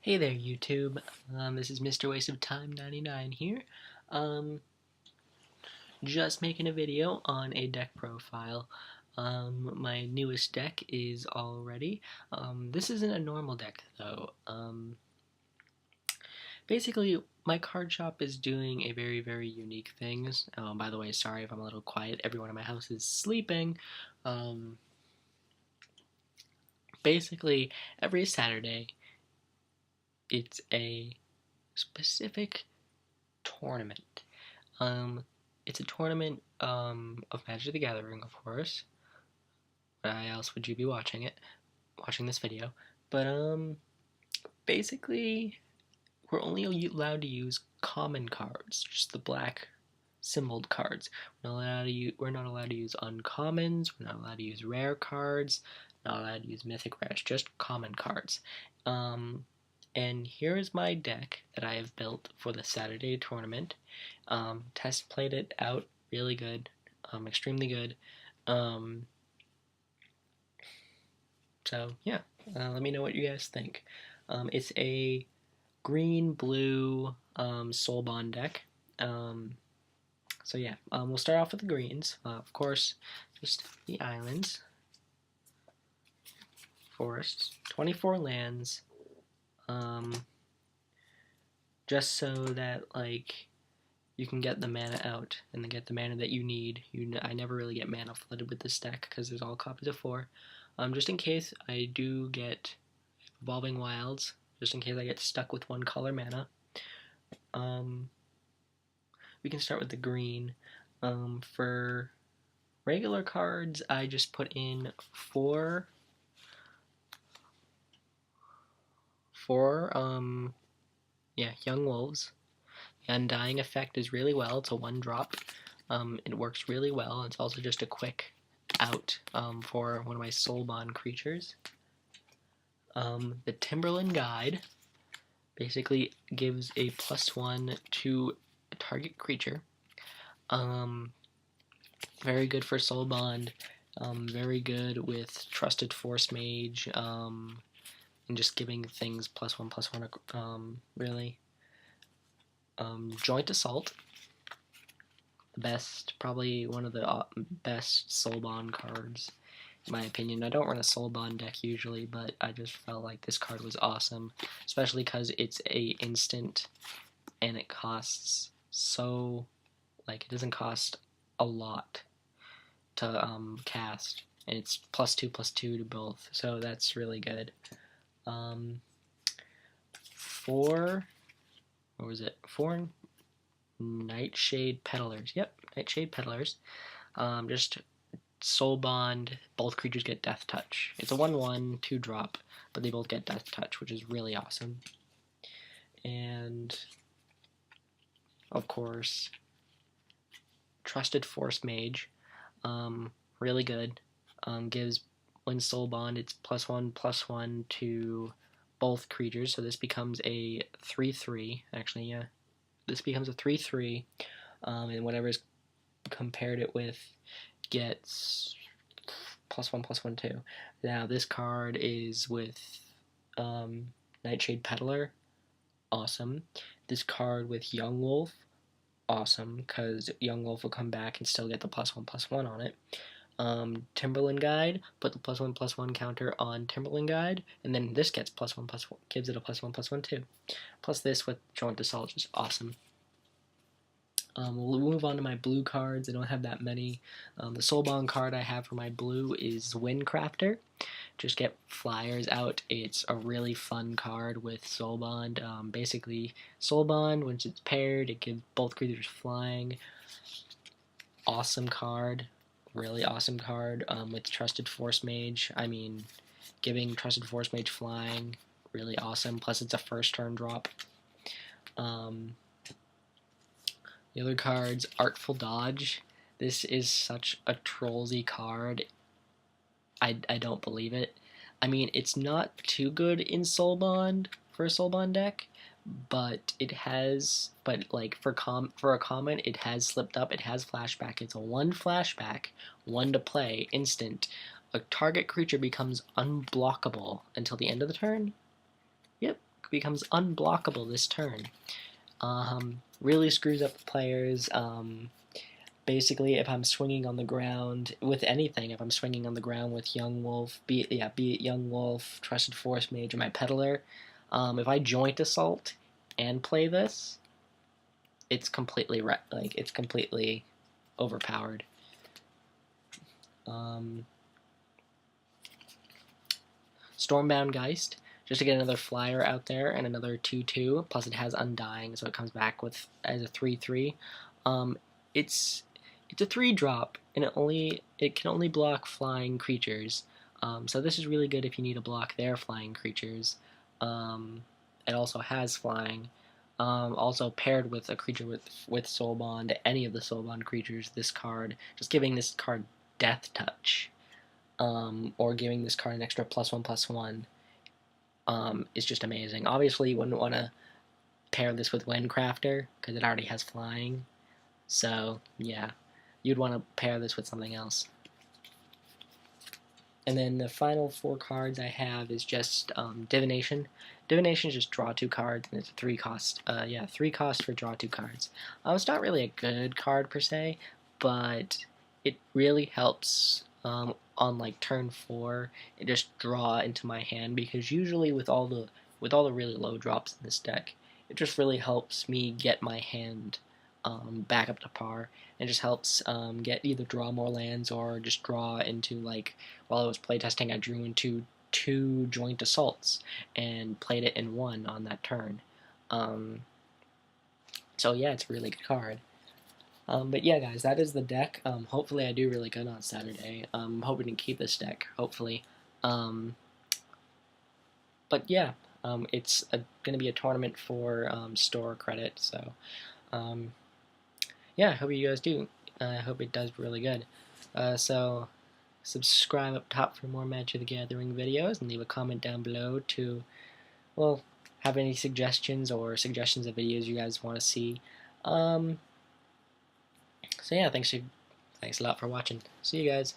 Hey there, YouTube. This is Mr. Waste of Time 99 here. Um, just making a video on a deck profile. My newest deck is all ready. This isn't a normal deck though. Basically, my card shop is doing a very unique things. By the way, sorry if I'm a little quiet. Everyone in my house is sleeping. Basically, every Saturday, it's a specific tournament. It's a tournament of Magic the Gathering, of course. Why else would you be watching this video? But basically, we're only allowed to use common cards, just the black symboled cards. We're not allowed to use uncommons. We're not allowed to use rare cards. Not allowed to use mythic rares. Just common cards. And here is my deck that I have built for the Saturday tournament. Test played it out really good, extremely good. So yeah, let me know what you guys think. It's a green-blue Soul Bond deck. So yeah, we'll start off with the greens. Of course, just the islands, forests, 24 lands. Just so that you can get the mana out and then get the mana that you need. I never really get mana flooded with this deck because there's all copies of 4. Just in case I do get Evolving Wilds, just in case I get stuck with 1 color mana. We can start with the green. For regular cards, I just put in 4 Young Wolves. The Undying effect is really well. It's a 1-drop. It works really well. It's also just a quick out for one of my Soul Bond creatures. The Timberland Guide basically gives a +1 to a target creature. Very good for Soul Bond. Very good with Trusted Force Mage. And just giving things +1/+1, really. Joint Assault, the best, probably one of the best Soul Bond cards, in my opinion. I don't run a Soul Bond deck usually, but I just felt like this card was awesome, especially because it's a instant, and it costs it doesn't cost a lot to cast, and it's +2/+2 to both, so that's really good. 4 Nightshade Peddlers. Yep, Nightshade Peddlers. Just Soul Bond, both creatures get Death Touch. It's a 1/1, 2-drop, but they both get Death Touch, which is really awesome. And, of course, Trusted Force Mage. Really good. Gives, when Soul Bond, it's +1/+1 to both creatures, so this becomes a 3/3. Actually, yeah, this becomes a 3/3, and whatever's compared it with gets +1/+1 too. Now this card is with Nightshade Peddler, awesome. This card with Young Wolf, awesome, because Young Wolf will come back and still get the +1/+1 on it. Timberland Guide, put the +1/+1 counter on Timberland Guide, and then this gets +1/+1, gives it a +1/+1 too. Plus this with Joint Assault is awesome. We'll move on to my blue cards. I don't have that many. The Soul Bond card I have for my blue is Windcrafter. Just get flyers out. It's a really fun card with Soul Bond. Basically, Soul Bond, once it's paired, it gives both creatures flying. Awesome card. Really awesome card with Trusted Force Mage. I mean, giving Trusted Force Mage flying, really awesome. Plus, it's a first turn drop. The other cards, Artful Dodge. This is such a trollsy card. I don't believe it. I mean, it's not too good in Soul Bond for a Soul Bond deck, but it has, for a common, it has slipped up. It has flashback. It's a 1 flashback, 1 to play, instant. A target creature becomes unblockable until the end of the turn. Yep, becomes unblockable this turn. Really screws up the players. Basically, if I'm swinging on the ground with anything, if I'm swinging on the ground with Young Wolf, be it Young Wolf, Trusted Forest Mage, or my Peddler, if I Joint Assault and play this, it's completely overpowered. Stormbound Geist, just to get another flyer out there and another 2/2. Plus, it has Undying, so it comes back with as a 3/3. It's a 3-drop, and it can only block flying creatures. So this is really good if you need to block their flying creatures. It also has flying. Also paired with a creature with Soulbond, any of the Soulbond creatures, this card, just giving this card Death Touch, or giving this card an extra +1/+1, is just amazing. Obviously, you wouldn't want to pair this with Windcrafter, because it already has flying. So, yeah, you'd want to pair this with something else. And then the final 4 cards I have is just Divination. Divination is just draw 2 cards, and it's a 3 cost. 3 cost for draw 2 cards. It's not really a good card per se, but it really helps on like turn 4. It just draw into my hand, because usually with all the really low drops in this deck, it just really helps me get my hand back up to par. It just helps get either draw more lands or just draw into, like, while I was playtesting, I drew into 2 Joint Assaults and played it in 1 on that turn. So yeah, it's a really good card. But yeah, guys, that is the deck. Hopefully I do really good on Saturday. I'm hoping to keep this deck, hopefully. But yeah, it's going to be a tournament for store credit, so yeah, I hope you guys do. I hope it does really good. So subscribe up top for more Magic the Gathering videos, and leave a comment down below to, well, have any suggestions of videos you guys want to see. So yeah, thanks a lot for watching. See you guys.